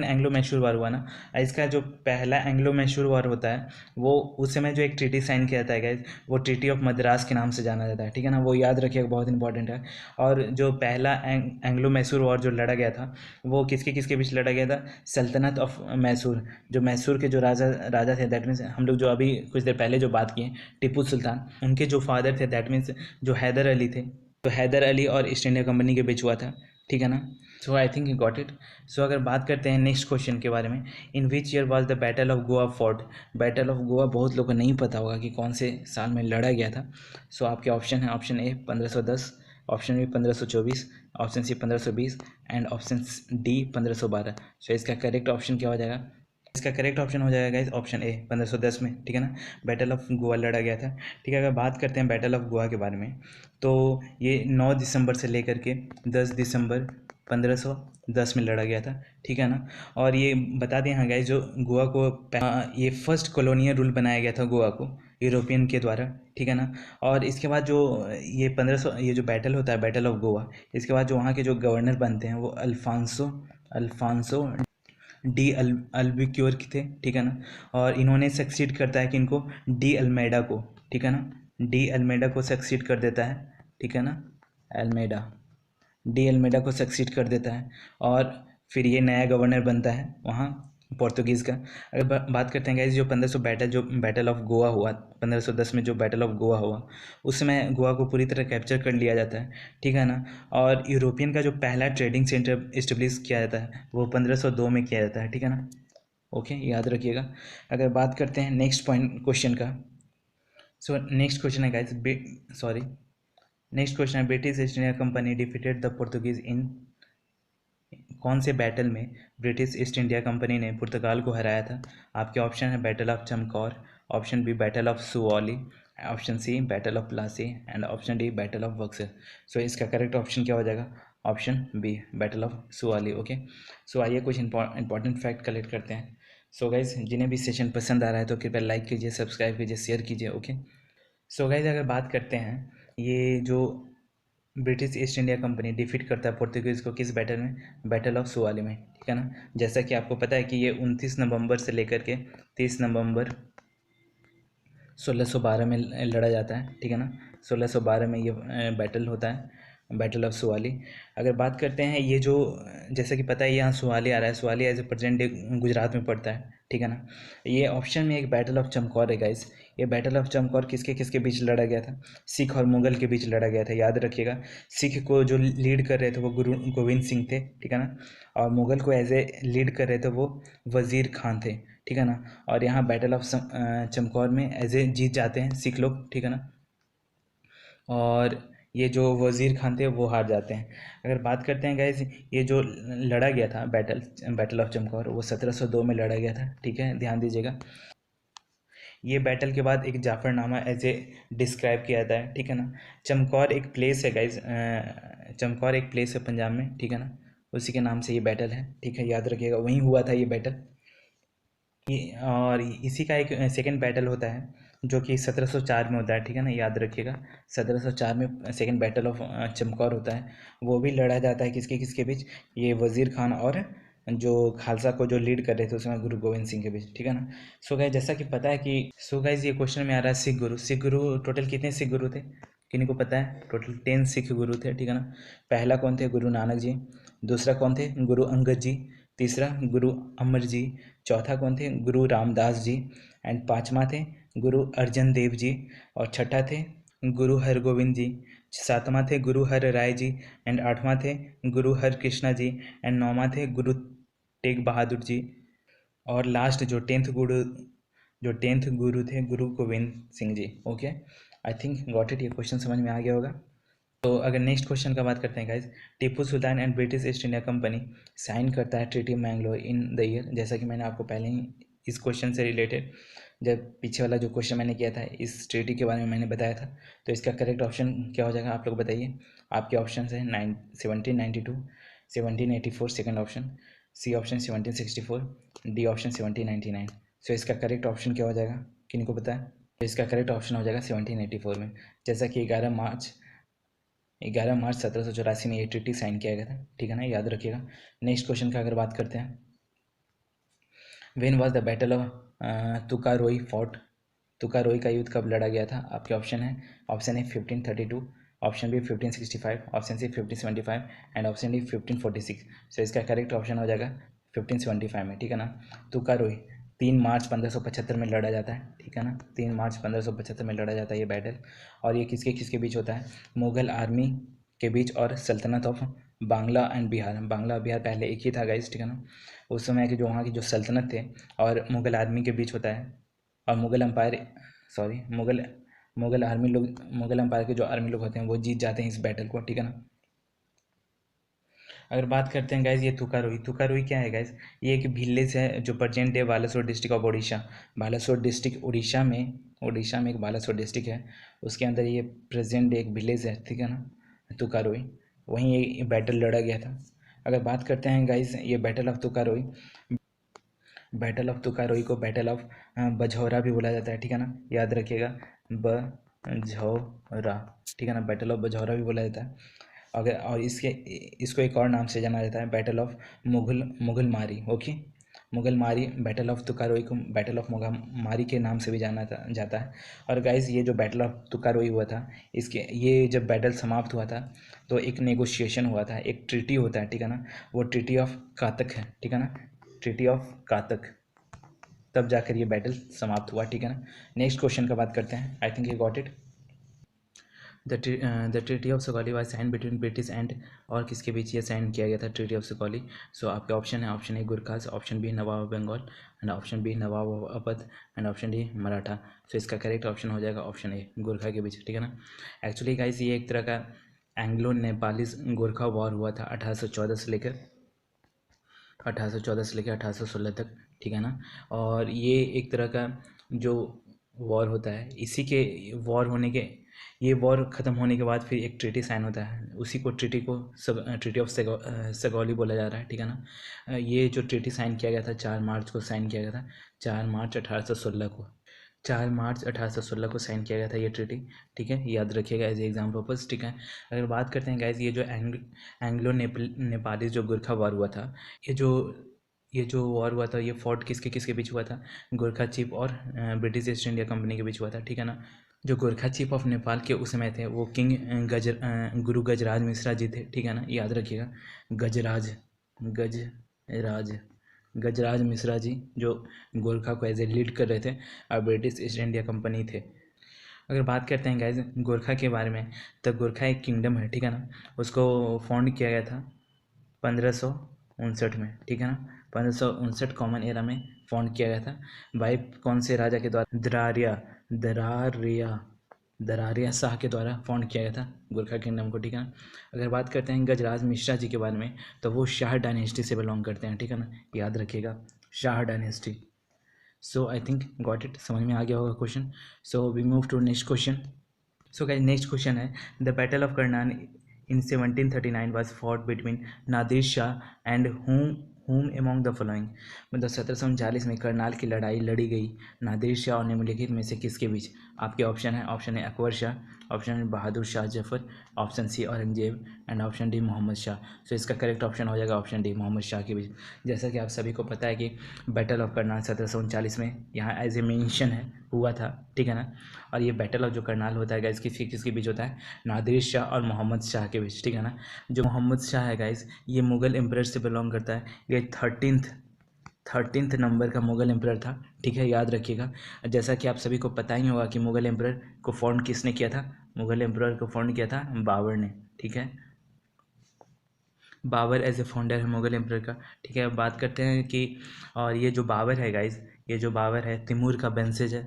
एंग्लो मैसूर वॉर हुआ ना। इसका जो पहला एंग्लो मैसूर वॉर होता है वो उस समय जो एक ट्रीटी साइन किया जाता है गाइस, वो ट्रीटी ऑफ मद्रास के नाम से जाना जाता है, ठीक है ना, वो याद रखिएगा, बहुत इंपॉर्टेंट है। और जो पहला एंग्लो मैसूर वॉर जो लड़ा गया था वो किसके बीच लड़ा गया था, सल्तनत ऑफ मैसूर, जो मैसूर के जो राजा थे, दैट मीन्स हम लोग जो अभी कुछ देर पहले जो बात किए टीपू सुल्तान, उनके जो फादर थे, दैट मीन्स जो हैदर अली थे, तो हैदर अली और ईस्ट इंडिया कंपनी के बीच हुआ था, ठीक है ना। So I think you got it. So अगर बात करते हैं नेक्स्ट क्वेश्चन के बारे में, in which year was the battle of Goa fort. Battle of Goa बहुत लोगों को नहीं पता होगा कि कौन से साल में लड़ा गया था। सो आपके ऑप्शन है, option A 1510, option B 1524, option C 1520 and option D 1512। So इसका करेक्ट ऑप्शन क्या हो जाएगा, इसका करेक्ट ऑप्शन हो जाएगा गाइस ऑप्शन ए 1510 में, ठीक है ना, बैटल ऑफ गोवा लड़ा गया था। ठीक है, अगर बात करते हैं बैटल ऑफ गोवा के बारे में, तो ये 9 दिसंबर से लेकर के 10 दिसंबर 1510 में लड़ा गया था, ठीक है ना। और ये बता दें हाँ गाइस, जो गोवा को ये फर्स्ट कॉलोनियल रूल बनाया गया था गोवा को यूरोपियन के द्वारा, ठीक है ना। और इसके बाद जो ये 1500 ये जो बैटल होता है बैटल ऑफ गोवा, इसके बाद जो वहाँ के जो गवर्नर बनते हैं वो अल्फांसो अल्फांसो डी अल्बिक्योर थे, ठीक है ना। और इन्होंने सक्सीड करता है कि इनको डी अल्मेडा को, ठीक है ना, डी अल्मेडा को सक्सीड कर देता है, ठीक है ना, अल्मेडा डी अल्मेडा को सक्सीड कर देता है। और फिर ये नया गवर्नर बनता है वहाँ पोर्तुगीज़ का। अगर बात करते हैं गाइस, जो 1500 जो बैटल ऑफ गोवा हुआ 1510 में, जो बैटल ऑफ गोवा हुआ उस समय गोवा को पूरी तरह कैप्चर कर लिया जाता है, ठीक है ना। और यूरोपियन का जो पहला ट्रेडिंग सेंटर इस्टेब्लिश किया जाता है वो 1502 में किया जाता है, ठीक है ना। ओके, याद रखिएगा। अगर बात करते हैं नेक्स्ट पॉइंट क्वेश्चन का, सो नेक्स्ट क्वेश्चन है गाइस, नेक्स्ट क्वेश्चन है British East India Company defeated the Portuguese in, कौन से बैटल में ब्रिटिश ईस्ट इंडिया कंपनी ने पुर्तगाल को हराया था। आपके ऑप्शन है battle of Chamkaur, option B battle of Swally, option C battle of Plassey and option D battle of Buxar. So इसका करेक्ट ऑप्शन क्या हो जाएगा, option B battle of Swally. Okay, so आइए कुछ इंपॉर्टेंट फैक्ट कलेक्ट करते हैं। सो गाइज, जिन्हें भी सेशन पसंद आ रहा है तो कृपया लाइक कीजिए, सब्सक्राइब कीजिए, शेयर कीजिए। ओके, सो गाइज, अगर बात करते हैं ये जो British East India company defeat करता है पोर्तुगीज़ को किस बैटल में, बैटल ऑफ सुवाली में, ठीक है ना। जैसा कि आपको पता है कि ये 29 नवंबर से लेकर के 30 नवंबर 1612 में लड़ा जाता है, ठीक है ना। 1612 में ये बैटल होता है, बैटल ऑफ सुवाली। अगर बात करते हैं ये जो, जैसा कि पता है यहाँ सुवाली आ रहा है, Suvali as a present day Gujarat में पड़ता है, ठीक है ना। ये ऑप्शन में एक बैटल ऑफ चमकौर है गाइस। ये बैटल ऑफ चमकौर किसके किसके बीच लड़ा गया था, सिख और मुगल के बीच लड़ा गया था, याद रखिएगा। सिख को जो लीड कर रहे थे वो गुरु गोविंद सिंह थे, ठीक है ना। और मुगल को एज ए लीड कर रहे थे वो वज़ीर खान थे, ठीक है ना। और यहाँ बैटल ऑफ चमकौर में एज ए जीत जाते हैं सिख लोग, ठीक है ना। और ये जो वज़ीर खान थे वो हार जाते हैं। अगर बात करते हैं गाइस, ये जो लड़ा गया था बैटल ऑफ चमकौर वो 1702 में लड़ा गया था, ठीक है, ध्यान दीजिएगा। ये बैटल के बाद एक जाफरनामा एज ए डिस्क्राइब किया जाता है, ठीक है ना। चमकौर एक प्लेस है गाइस, चमकौर एक प्लेस है पंजाब में, ठीक है ना, उसी के नाम से ये बैटल है, ठीक है, याद रखिएगा, वहीं हुआ था ये बैटल। और इसी का एक सेकंड बैटल होता है जो कि 1704 में होता है, ठीक है ना, याद रखिएगा। 1704 में सेकंड बैटल ऑफ चमकौर होता है, वो भी लड़ा जाता है किसके किसके बीच, ये वज़ीर खान और जो खालसा को जो लीड कर रहे थे उसमें गुरु गोविंद सिंह के बीच, ठीक है ना। सो गाइस, जैसा कि पता है कि ये क्वेश्चन में आ रहा है सिख गुरु टोटल कितने सिख गुरु थे, किन्हीं को पता है, टोटल 10 सिख गुरु थे, ठीक है ना। पहला कौन थे, गुरु नानक जी। दूसरा कौन थे, गुरु अंगद जी। तीसरा गुरु अमर जी। चौथा कौन थे, गुरु रामदास जी। एंड पांचवा थे गुरु अर्जन देव जी। और छठा थे गुरु हरगोविंद जी। सातवां थे गुरु हर राय जी। एंड आठवां थे गुरु हर कृष्णा जी। एंड नौवां थे गुरु तेग बहादुर जी। और लास्ट जो टेंथ गुरु थे Guru Gobind Singh ji. Okay, I think got it, ये क्वेश्चन समझ में आ गया होगा। तो अगर नेक्स्ट क्वेश्चन का बात करते हैं guys, Tipu Sultan and British East India company sign करता है treaty Mangalore in the year, जैसा कि मैंने आपको पहले ही इस क्वेश्चन से रिलेटेड जब पीछे वाला जो क्वेश्चन मैंने किया था इस ट्रीटी के बारे में मैंने बताया था। तो इसका करेक्ट ऑप्शन क्या हो जाएगा, आप लोग बताइए। आपके ऑप्शन है 1792, 1784 second option, C option 1764, D option 1799। So इसका करेक्ट ऑप्शन क्या हो जाएगा, किन को पता है। तो इसका करेक्ट ऑप्शन हो जाएगा 1784 में, जैसा कि 11 मार्च 1784 में ये ट्रीटी साइन किया गया था, ठीक है ना, याद रखिएगा। नेक्स्ट क्वेश्चन का अगर बात करते हैं, when was the battle of Tukaroi fort, Tukaroi का युद्ध कब लड़ा गया था। आपके ऑप्शन है, option A 1532, option B 1565, option C 1575 and option D 1546। So इसका करेक्ट ऑप्शन हो जाएगा 1575 में, ठीक है ना। तुकारोई 3 मार्च 1575 में लड़ा जाता है, ठीक है ना, 3 मार्च 1575 में लड़ा जाता है ये बैटल। और ये किसके किसके बीच होता है, मुगल आर्मी के बीच और सल्तनत ऑफ बांग्ला एंड बिहार। बांग्ला और बिहार पहले एक ही था गाइस, ठीक है ना। उस समय के जो वहाँ की जो सल्तनत थे और मुगल आर्मी के बीच होता है। और मुगल एम्पायर के जो आर्मी लोग होते हैं वो जीत जाते हैं इस बैटल को, ठीक है ना। अगर बात करते हैं गाइज ये तुकारोई, तुकारोई क्या है गाइज, ये एक विलेज है जो present day Balasore district of Orissa, Balasore district Orissa में एक बालासोर डिस्ट्रिक्ट है, उसके अंदर ये प्रेजेंट डे एक विलेज है, ठीक है ना, तुकारोई, वहीं ये बैटल लड़ा गया था। अगर बात करते हैं गाइज ये बैटल ऑफ तुकारोई, बैटल ऑफ तुकारोई को बैटल ऑफ बझौरा भी बोला जाता है, ठीक है ना, याद रखिएगा, बझौरा, ठीक है ना, बैटल ऑफ बझौरा भी बोला जाता है। अगर और इसको एक और नाम से जाना जाता है, बैटल ऑफ मुगल मारी, ओके, मुगल मारी, बैटल ऑफ तुकारोई को बैटल ऑफ मारी के नाम से भी जाना जाता है। और गाइज ये जो बैटल ऑफ तुकारोई हुआ था, ये जब बैटल समाप्त हुआ था तो एक नेगोशिएशन हुआ था, एक ट्रीटी होता है, ठीक है ना, वो ट्रीटी ऑफ कातक है, ठीक है ना, ट्रीटी ऑफ कातक, तब जाकर ये बैटल समाप्त हुआ, ठीक है ना। नेक्स्ट क्वेश्चन का बात करते हैं, I think you got it. The treaty of Sugauli was sign between British and, और किसके बीच ये साइन किया गया था ट्रीटी ऑफ सुगौली। सो आपके ऑप्शन है, option A Gurkhas, option B Nawab of Bengal, and option B Nawab of Awadh, and option D Maratha. So इसका करेक्ट ऑप्शन हो जाएगा ऑप्शन ए, गुरखा के बीच, ठीक है ना। एक्चुअली गाइस ये एक तरह का एंग्लो नेपाली गोरखा वॉर हुआ था 1814 से लेकर 1816 तक, ठीक है ना। और ये एक तरह का जो वॉर होता है, इसी के वॉर होने के, ये वॉर ख़त्म होने के बाद फिर एक ट्रीटी साइन होता है, उसी को ट्रीटी ऑफ सगौली बोला जा रहा है, ठीक है ना। ये जो ट्रीटी साइन किया गया था 4 मार्च को साइन किया गया था, 4 मार्च 1816 को, 4 मार्च 1816 को साइन किया गया था ये ट्रीटी, ठीक है, याद रखिएगा एज एग्जाम पर्पज, ठीक है। अगर बात करते हैं गाइज ये जो एंग्लो नेपाली जो गुरखा वॉर हुआ था, ये जो वॉर हुआ था ये फॉर्ट किसके किसके बीच हुआ था, गोरखा चीफ और ब्रिटिश ईस्ट इंडिया कंपनी के बीच हुआ था, ठीक है ना। जो गोरखा चीफ ऑफ नेपाल के उस समय थे वो किंग गुरु गजराज मिश्रा जी थे, ठीक है ना, याद रखिएगा, गजराज गजराज गजराज मिश्रा जी जो गोरखा को एज ए लीड कर रहे थे और ब्रिटिश ईस्ट इंडिया कंपनी थे। अगर बात करते हैं गाइज गोरखा के बारे में, तो गोरखा एक किंगडम है, ठीक है ना, उसको फाउंड किया गया था 1559 में, ठीक है ना, 1559 कॉमन एरा में फाउंड किया गया था। भाई कौन से राजा के द्वारा, दरारिया दरारिया शाह के द्वारा फाउंड किया गया था गोरखा किंगडम को, ठीक है ना। अगर बात करते हैं गजराज मिश्रा जी के बारे में, तो वो शाह डायनेस्टी से बिलोंग करते हैं, ठीक है ना, याद रखिएगा, Shah dynasty. So I think got it, समझ में आ गया होगा question. So we move to next question. So guys next question है, the battle of Karnal in 1739 was fought between Nadir Shah and whom among the following, मतलब 1739 में करनाल की लड़ाई लड़ी गई नादिर शाह और निम्नलिखित में से किसके बीच। आपके ऑप्शन है, option A Akbar Shah, option Bahadur Shah Zafar, option C Aurangzeb, and option D Mohammad Shah. So इसका करेक्ट ऑप्शन हो जाएगा ऑप्शन डी, मोहम्मद शाह के बीच। जैसा कि आप सभी को पता है कि बैटल ऑफ करनाल 1739 में यहाँ एज ए मेंशन है हुआ था, ठीक है ना। और ये बैटल ऑफ जो करनाल होता है गाइस किसके बीच होता है, नादिर शाह और मोहम्मद शाह के बीच, ठीक है ना। जो मोहम्मद शाह है गाइस ये मुग़ल एम्परर से बिलोंग करता है, ये 13th नंबर का मुग़ल एम्परर था, ठीक है, याद रखिएगा। जैसा कि आप सभी को पता ही होगा कि मुग़ल एम्परर को फाउंड किसने किया था, मुग़ल एम्परर को फाउंड किया था बाबर ने, ठीक है, बाबर एज ए फाउंडर है मुग़ल एम्परर का, ठीक है। अब बात करते हैं कि और ये जो बाबर है गाइस, ये जो बाबर है तिमूर का वंशज है,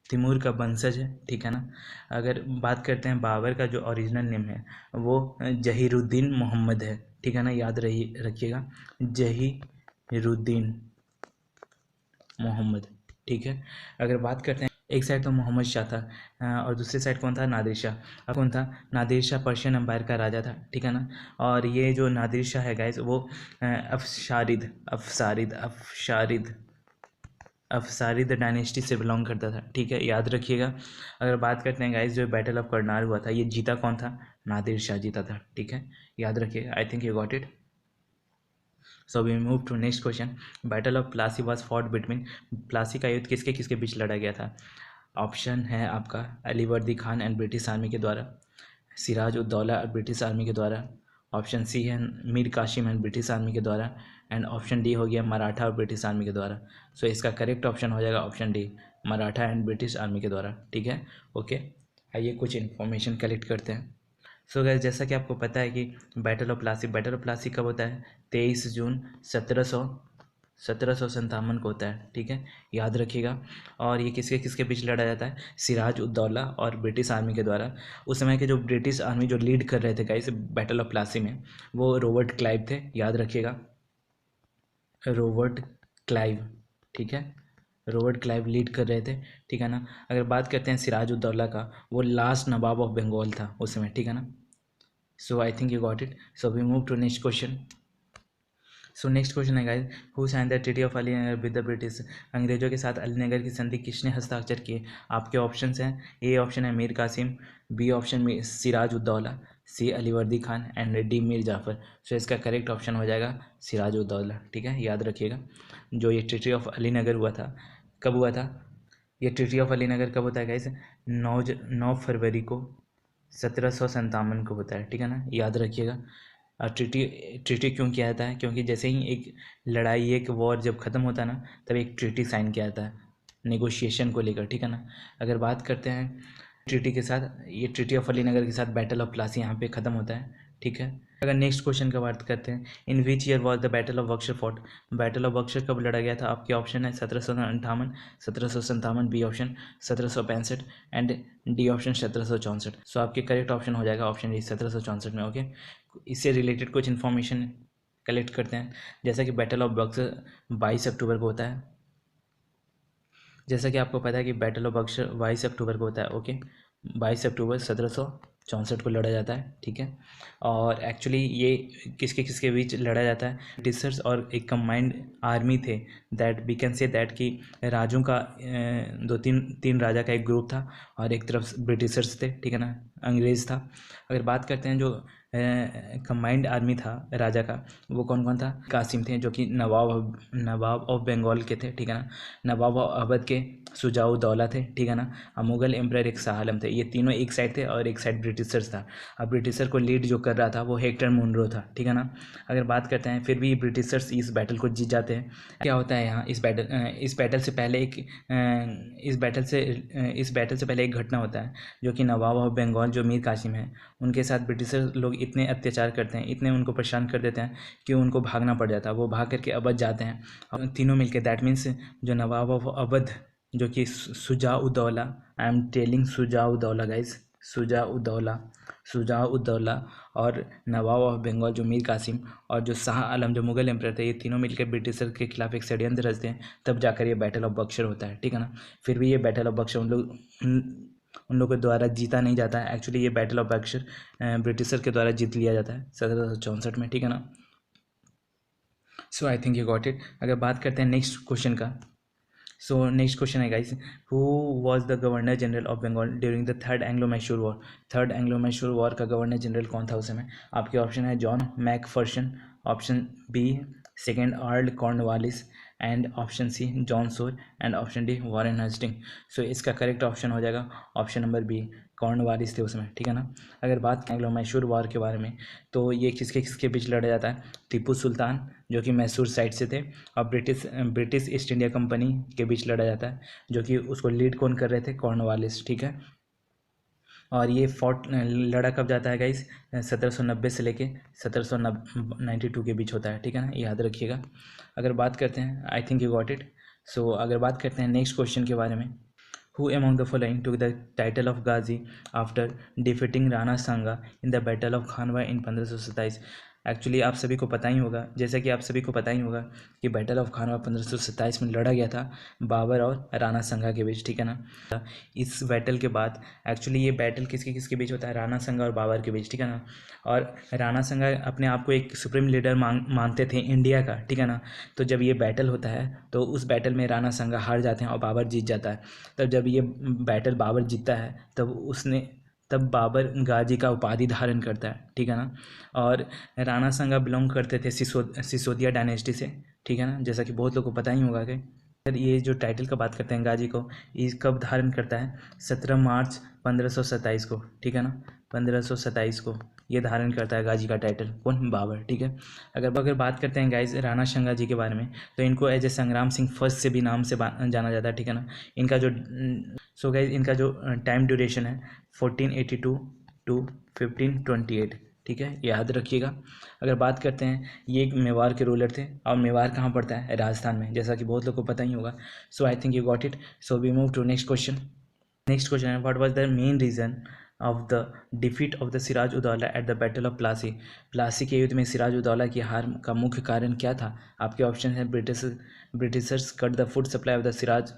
तिमूर का वंशज है, ठीक है ना। अगर बात करते हैं बाबर का जो ओरिजिनल नेम है वो जहीरुद्दीन मोहम्मद है, ठीक है ना, याद रखिएगा, जहीरुद्दीन मोहम्मद, ठीक है। अगर बात करते हैं एक साइड तो मोहम्मद शाह था और दूसरी साइड कौन था, नादिर शाह। अब कौन था, नादिर शाह पर्शियन एम्पायर का राजा था, ठीक है ना। और ये जो नादिर शाह है गाइस वो अफसारिद डायनेस्टी से बिलोंग करता था, ठीक है, याद रखिएगा। अगर बात करते हैं गाइस जो बैटल ऑफ करनाल हुआ था ये जीता कौन था, नादिर शाह जीता था, ठीक है, याद रखिएगा। I think you got it. So we move to next question, battle of Plassey was fought between, Plassey का युद्ध किसके किसके बीच लड़ा गया था। ऑप्शन है आपका अली वर्दी खान एंड ब्रिटिश आर्मी के द्वारा, सिराज उद दौला और ब्रिटिश आर्मी के द्वारा, ऑप्शन सी है Mir Qasim and British army के द्वारा, एंड ऑप्शन डी हो गया मराठा और ब्रिटिश आर्मी के द्वारा। सो इसका करेक्ट ऑप्शन हो जाएगा option D, Maratha and British army के द्वारा, ठीक है, ओके। आइए कुछ इन्फॉर्मेशन कलेक्ट करते हैं। सो गैस जैसा कि आपको पता है कि बैटल ऑफ प्लासी कब होता है, 23 जून 1700 1757 को होता है, ठीक है, याद रखिएगा। और ये किसके किसके बीच लड़ा जाता है? सिराज उद दौला और ब्रिटिश आर्मी के द्वारा। उस समय के जो ब्रिटिश आर्मी जो लीड कर रहे थे गाइस बैटल ऑफ प्लासी में, वो रॉबर्ट क्लाइव थे, याद रखिएगा, रॉबर्ट क्लाइव, ठीक है, रॉबर्ट क्लाइव लीड कर रहे थे, ठीक है ना। अगर बात करते हैं सिराज उद दौला का, वो लास्ट नवाब ऑफ बंगाल था उस समय, ठीक है ना। So I think you got it. So we move to next question. So next question है guys, who sign the treaty of Alinagar with the British? अंग्रेजों के साथ अलीनगर की संधि किसने हस्ताक्षर किए? आपके ऑप्शंस हैं, ए ऑप्शन है मीर कासिम, बी ऑप्शन में सिराज उद दौला, सी अलीवर्दी खान एंड डी मीर जाफर। सो इसका करेक्ट ऑप्शन हो जाएगा सिराज उद दौला, ठीक है, याद रखिएगा। जो ये ट्रीटी ऑफ अलीनगर हुआ था, कब हुआ था? ये ट्रीटी ऑफ अलीनगर कब होता है गाइस? 9 फरवरी को 1757 को होता है, ठीक है ना, याद रखिएगा। ट्रीटी ट्रीटी क्यों किया जाता है? क्योंकि जैसे ही एक लड़ाई, एक वॉर जब ख़त्म होता है ना, तब एक ट्रीटी साइन किया जाता है नेगोशिएशन को लेकर, ठीक है ना। अगर बात करते हैं ट्रीटी के साथ, ये ट्रीटी ऑफ अलीनगर के साथ बैटल ऑफ प्लासी यहाँ पे ख़त्म होता है, ठीक है। अगर नेक्स्ट क्वेश्चन का बात करते हैं, in which year was the battle of Buxar fought? Battle of Buxar कब लड़ा गया था? आपके ऑप्शन है 1758, 1757, B option 1765 and D option 1764। So आपके करेक्ट ऑप्शन हो जाएगा ऑप्शन डी 1764 में, ओके। इससे रिलेटेड कुछ इन्फॉर्मेशन कलेक्ट करते हैं, जैसा कि बैटल ऑफ बक्सर 22 अक्टूबर को होता है, जैसा कि आपको पता है कि बैटल ऑफ बक्सर 22 अक्टूबर को होता है, ओके। 22 अक्टूबर 1764 को लड़ा जाता है, ठीक है। और एक्चुअली ये किसके किसके बीच लड़ा जाता है? ब्रिटिशर्स और एक कंबाइंड आर्मी थे, that we can say that कि राजों का तीन राजा का एक ग्रुप था, और एक तरफ ब्रिटिशर्स थे, ठीक है ना, अंग्रेज़ था। अगर बात करते हैं जो कंबाइंड आर्मी था राजा का, वो कौन कौन था? कासिम थे, जो कि नवाब ऑफ बंगाल के थे, ठीक है ना। नवाब ऑफ अवध के शुजाउद्दौला थे, ठीक है ना। और मुगल एम्परर एक शाह आलम थे। ये तीनों एक साइड थे और एक साइड ब्रिटिशर्स था। अब ब्रिटिशर को लीड जो कर रहा था वो हेक्टर मुनरो था, ठीक है ना। अगर बात करते हैं, फिर भी ब्रिटिशर्स इस बैटल को जीत जाते हैं। क्या होता है यहाँ इस बैटल से पहले इस बैटल से पहले एक घटना होता है, जो कि नवाब ऑफ बंगाल जो मीर कासिम है, उनके साथ ब्रिटिशर लोग इतने अत्याचार करते हैं, इतने उनको परेशान कर देते हैं कि उनको भागना पड़ जाता है। वो भाग करके अवध जाते हैं, और तीनों मिलके, दैट मीन्स जो नवाब ऑफ अवध जो कि Shujauddaula, I am telling Shujauddaula guys, Shujauddaula और नवाब ऑफ बंगाल जो मीर कासिम और जो शाह आलम जो मुगल एम्परर थे, ये तीनों मिलकर ब्रिटिशर के खिलाफ एक षड्यंत्र रचते हैं, तब जाकर ये बैटल ऑफ बक्सर होता है, ठीक है ना। फिर भी ये बैटल ऑफ बक्सर उन लोगों के द्वारा जीता नहीं जाता है। एक्चुअली ये बैटल ऑफ बक्सर ब्रिटिशर के द्वारा जीत लिया जाता है 1764 में, ठीक है ना। So I think you got it. अगर बात करते हैं नेक्स्ट क्वेश्चन का, सो नेक्स्ट क्वेश्चन है guys, who was the governor general of Bengal during the third Anglo Mysore war? Third Anglo Mysore war का गवर्नर जनरल कौन था उस समय? आपके ऑप्शन है John Macpherson, option B second Earl Cornwallis and option C John Shore and option D Warren Hasting. So इसका correct option हो जाएगा ऑप्शन नंबर बी, कॉर्नवालिस थे उसमें, ठीक है ना। अगर बात करें एंग्लो मैसूर वॉर के बारे में, तो ये किसके किसके बीच लड़ा जाता है? टीपू सुल्तान जो कि मैसूर साइड से थे, और ब्रिटिश ईस्ट इंडिया कंपनी के बीच लड़ा जाता है, जो कि उसको लीड कौन कर रहे थे? कॉर्नवालिस, ठीक है। और ये लड़ा कब जाता है गाइस? 1790 से लेके 1792 के बीच होता है, ठीक है ना, याद रखिएगा। अगर बात करते हैं, I think you got it. So अगर बात करते हैं नेक्स्ट क्वेश्चन के बारे में, Who among the following took the title of Ghazi after defeating Rana Sanga in the Battle of Khanwa in 1527? Actually आप सभी को पता ही होगा, जैसा कि आप सभी को पता ही होगा कि बैटल ऑफ खानवा 1527 में लड़ा गया था बाबर और राणा संगा के बीच, ठीक है ना। इस बैटल के बाद एक्चुअली ये बैटल किसके किसके बीच होता है? राणा संगा और बाबर के बीच, ठीक है ना। और राणा संगा अपने आप को एक सुप्रीम लीडर मानते थे इंडिया का, ठीक है ना। तो जब ये बैटल होता है तो उस बैटल में राणा संगा हार जाते हैं और बाबर जीत जाता है। तब जब ये बैटल बाबर जीतता है, तब बाबर गाजी का उपाधि धारण करता है, ठीक है ना। और राणा संगा बिलोंग करते थे सिसोदिया डायनेस्टी से, ठीक है ना, जैसा कि बहुत लोगों को पता ही होगा कि ये जो टाइटल का बात करते हैं गाजी को, ये कब धारण करता है? 17 मार्च 1527 को, ठीक है ना, 1527 को ये धारण करता है गाजी का टाइटल, कौन? बाबर, ठीक है। अगर बात करते हैं गाइज राणा संगा जी के बारे में, तो इनको एज ए संग्राम सिंह फर्स्ट से भी नाम से जाना जाता है, ठीक है ना। इनका जो टाइम ड्यूरेशन है 1482 to 1528, ठीक है, याद रखिएगा। अगर बात करते हैं, ये एक मेवाड़ के रूलर थे, और मेवाड़ कहाँ पड़ता है? राजस्थान में, जैसा कि बहुत लोग को पता ही होगा। So I think you got it. So we move to next question. Next question है, what was the main reason of the defeat of the Siraj ud-Daulah at the battle of Plassey? Plassey के युद्ध में सिराज उदौला की हार का मुख्य कारण क्या था? आपके ऑप्शन है, Britishers cut the food supply of the Siraj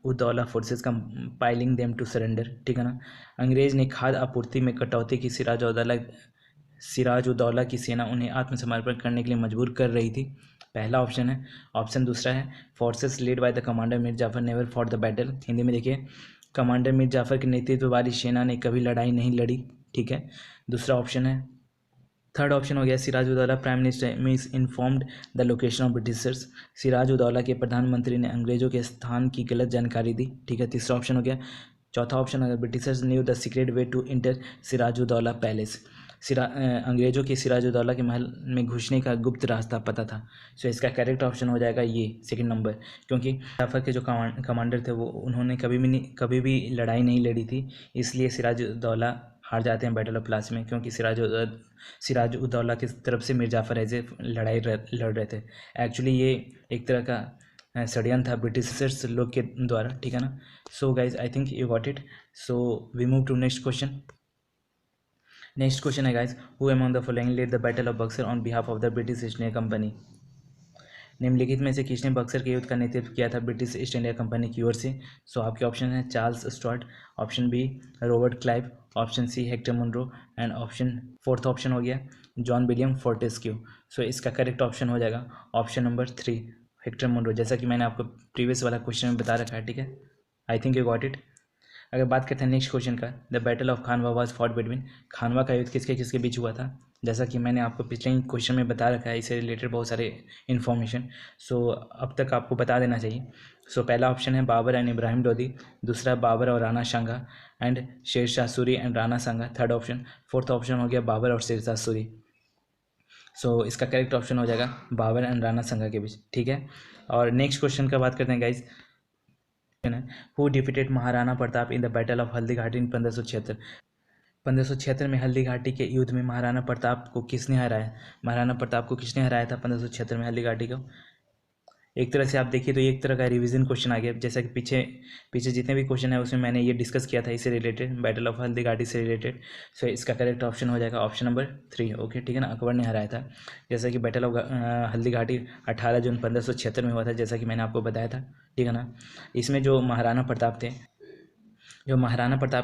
ud-Daulah forces compelling them to surrender, ठीक है ना। अंग्रेज ने खाद्य आपूर्ति में कटौती की, सिराज उदौला की सेना उन्हें आत्मसमर्पण करने के लिए मजबूर कर रही थी। पहला ऑप्शन है। ऑप्शन दूसरा है, forces led by the commander Mir Jafar never fought the battle. Hindi में देखिए, कमांडर मीर जाफर के नेतृत्व वाली सेना ने कभी लड़ाई नहीं लड़ी, ठीक है। दूसरा ऑप्शन है, थर्ड ऑप्शन हो गया, Siraj ud-Daulah prime minister misinformed the location of Britishers. Siraj ud-Daulah के प्रधानमंत्री ने अंग्रेजों के स्थान की गलत जानकारी दी, ठीक है। तीसरा ऑप्शन हो गया। चौथा ऑप्शन अगर, Britishers knew the secret way to enter Siraj ud-Daulah palace. अंग्रेजों के सिराज उदौला के महल में घुसने का गुप्त रास्ता पता था। सो इसका करेक्ट ऑप्शन हो जाएगा ये सेकंड नंबर, क्योंकि जाफर के जो कमांडर थे वो उन्होंने कभी भी लड़ाई नहीं लड़ी थी, इसलिए सिराज उदौला हार जाते हैं बैटल ऑफ प्लासी में, क्योंकि सिराज उदौला की तरफ से मीर जाफर ऐसे लड़ाई लड़ रहे थे। एक्चुअली ये एक तरह का षड्यंत्र था ब्रिटिशर्स लोग के द्वारा, ठीक है ना। So guys I think you got it. So we move to next question. Next question है guys, who among the following led the battle of Buxar on behalf of the British East India Company? निम्नलिखित में से किसने बक्सर के युद्ध का नेतृत्व किया था ब्रिटिश ईस्ट इंडिया कंपनी की ओर से? सो आपके ऑप्शन है, Charles Stuart, option B Robert Clive, option C Hector Munro, and option fourth option हो गया जॉन विलियम फोर्टेस्क्यू। सो इसका करेक्ट ऑप्शन हो जाएगा ऑप्शन नंबर 3 हेक्टर मुनरो, जैसा कि मैंने आपको प्रीवियस वाला क्वेश्चन में बता रखा है, ठीक है। I think you got it. अगर बात करते हैं नेक्स्ट क्वेश्चन का, the battle of Khanwa was fought between, Khanwa का युद्ध किसके किसके बीच हुआ था? जैसा कि मैंने आपको पिछले क्वेश्चन में बता रखा है, इससे रिलेटेड बहुत सारे इन्फॉर्मेशन, सो अब तक आपको बता देना चाहिए। सो पहला ऑप्शन है बाबर एंड इब्राहिम लोदी, दूसरा बाबर और राणा सांगा and Sher Shah Suri and Rana Sanga, third option. Fourth option हो गया बाबर और शेर शाह सूरी। सो इसका करेक्ट ऑप्शन हो जाएगा बाबर एंड राणा सांगा के बीच, ठीक है। और नेक्स्ट क्वेश्चन का बात करते हैं guys, who defeated Maharana Pratap in the battle of Haldi घाटी इन 1576? 1576 में हल्दी घाटी के युद्ध में महाराणा प्रताप को किसने हराया? महाराणा प्रताप को किसने हराया था 1576 में हल्दी घाटी को? एक तरह से आप देखिए तो एक तरह का रिवीजन क्वेश्चन आ गया, जैसा कि पीछे जितने भी क्वेश्चन है उसमें मैंने ये डिस्कस किया था इससे रिलेटेड, बैटल ऑफ हल्दी घाटी से रिलेटेड। सो इसका करेक्ट ऑप्शन हो जाएगा ऑप्शन नंबर 3, ओके, ठीक है ना। अकबर ने हराया था, जैसा कि बैटल ऑफ हल्दी घाटी 18 जून 1576 में हुआ था, जैसा कि मैंने आपको बताया था, ठीक है ना। इसमें जो महाराणा प्रताप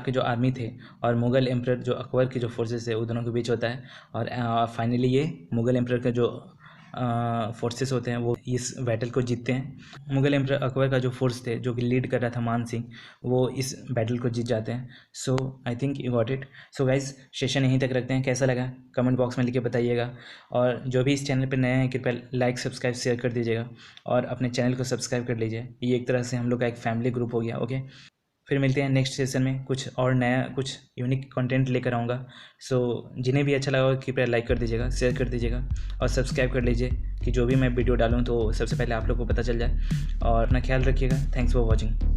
के जो आर्मी थे और मुग़ल एम्परर जो अकबर के जो फोर्सेस थे, उन दोनों के बीच होता है। और फाइनली ये मुग़ल एम्परर के जो फोर्सेस होते हैं वो इस बैटल को जीतते हैं। मुग़ल एम्परर अकबर का जो फोर्स थे, जो कि लीड कर रहा था मान सिंह, वो इस बैटल को जीत जाते हैं। So I think you got it. So guys session यहीं तक रखते हैं, कैसा लगा कमेंट बॉक्स में लिख के बताइएगा। और जो भी इस चैनल पर नए हैं कृपया लाइक सब्सक्राइब शेयर कर दीजिएगा और अपने चैनल को सब्सक्राइब कर लीजिए। ये एक तरह से हम लोग का एक फैमिली ग्रुप हो गया, ओके। फिर मिलते हैं नेक्स्ट सेशन में, कुछ और नया कुछ यूनिक कंटेंट लेकर आऊँगा। सो जिन्हें भी अच्छा लगा कृपया लाइक कर दीजिएगा, शेयर कर दीजिएगा और सब्सक्राइब कर लीजिए कि जो भी मैं वीडियो डालूँ तो सबसे पहले आप लोग को पता चल जाए। और अपना ख्याल रखिएगा। Thanks for watching.